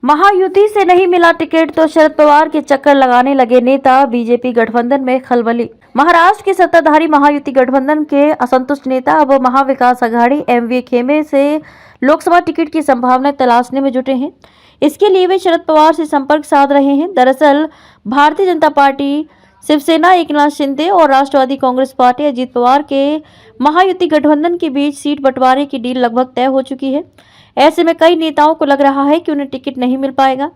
महायुति से नहीं मिला टिकट तो शरद पवार के चक्कर लगाने लगे नेता, बीजेपी गठबंधन में खलबली। महाराष्ट्र के सत्ताधारी महायुति गठबंधन के असंतुष्ट नेता अब महाविकास आघाड़ी एमवी खेमे से लोकसभा टिकट की संभावना तलाशने में जुटे हैं। इसके लिए वे शरद पवार से संपर्क साध रहे हैं। दरअसल भारतीय जनता पार्टी, शिवसेना एकनाथ शिंदे और राष्ट्रवादी कांग्रेस पार्टी अजीत पवार के महायुति गठबंधन के बीच सीट बंटवारे की डील लगभग तय हो चुकी है। ऐसे में कई नेताओं को लग रहा है कि उन्हें टिकट नहीं मिल पाएगा।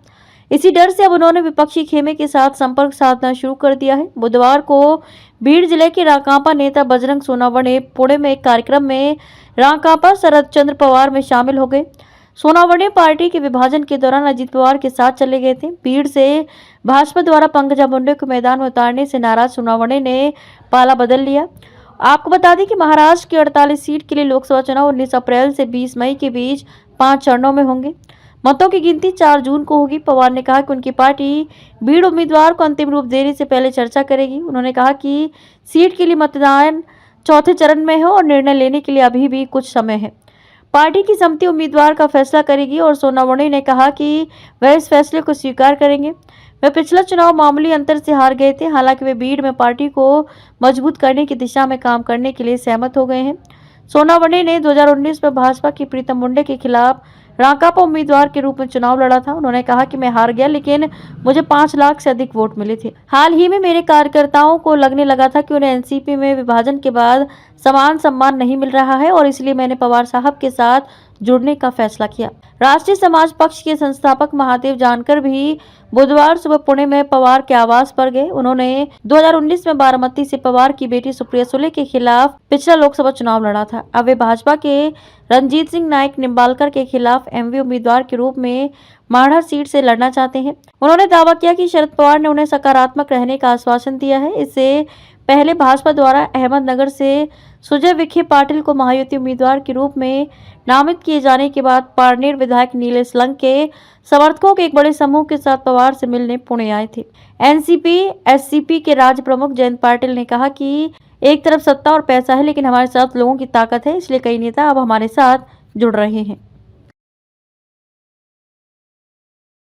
इसी डर से अब उन्होंने विपक्षी खेमे के साथ संपर्क साधना शुरू कर दिया है। बुधवार को बीड़ जिले के राकांपा नेता बजरंग सोनावणे पुणे में एक कार्यक्रम में राकांपा शरद चंद्र पवार में शामिल हो गए। सोनावणे पार्टी के विभाजन के दौरान अजीत पवार के साथ चले गए थे। भीड़ से भाजपा द्वारा पंकजा मुंडे को मैदान में उतारने से नाराज सोनावणे ने पाला बदल लिया। आपको बता दें कि महाराष्ट्र की 48 सीट के लिए लोकसभा चुनाव 19 अप्रैल से 20 मई के बीच 5 चरणों में होंगे। मतों की गिनती 4 जून को होगी। पवार ने कहा कि उनकी पार्टी भीड़ उम्मीदवार को अंतिम रूप देने से पहले चर्चा करेगी। उन्होंने कहा कि सीट के लिए मतदान चौथे चरण में है और निर्णय लेने के लिए अभी भी कुछ समय है। पार्टी की समिति उम्मीदवार का फैसला करेगी और सोनावणे ने कहा कि वह इस फैसले को स्वीकार करेंगे। वे पिछला चुनाव मामूली अंतर से हार गए थे। हालांकि वे भीड़ में पार्टी को मजबूत करने की दिशा में काम करने के लिए सहमत हो गए हैं। सोनावणे ने 2019 में भाजपा की प्रीतम मुंडे के खिलाफ राकांपा उम्मीदवार के रूप में चुनाव लड़ा था। उन्होंने कहा कि मैं हार गया, लेकिन मुझे 5 लाख से अधिक वोट मिले थे। हाल ही में मेरे कार्यकर्ताओं को लगने लगा था कि उन्हें एनसीपी में विभाजन के बाद समान सम्मान नहीं मिल रहा है और इसलिए मैंने पवार साहब के साथ जुड़ने का फैसला किया। राष्ट्रीय समाज पक्ष के संस्थापक महादेव जानकर भी बुधवार सुबह पुणे में पवार के आवास पर गए। उन्होंने 2019 में बारामती से पवार की बेटी सुप्रिया सुले के खिलाफ पिछला लोकसभा चुनाव लड़ा था। अब वे भाजपा के रणजीत सिंह नाइक निम्बालकर के खिलाफ एमवी उम्मीदवार के रूप में माढ़ा सीट से लड़ना चाहते हैं। उन्होंने दावा किया कि शरद पवार ने उन्हें सकारात्मक रहने का आश्वासन दिया है। इससे पहले भाजपा द्वारा अहमदनगर से सुजय विखे पाटिल को महायुति उम्मीदवार के रूप में नामित किए जाने के बाद पारनेर विधायक नीलेश लंक के समर्थकों के एक बड़े समूह के साथ पवार से मिलने पुणे आए थे। एनसीपी एससीपी के राज्य प्रमुख जयंत पाटिल ने कहा कि एक तरफ सत्ता और पैसा है, लेकिन हमारे साथ लोगों की ताकत है, इसलिए कई नेता अब हमारे साथ जुड़ रहे हैं।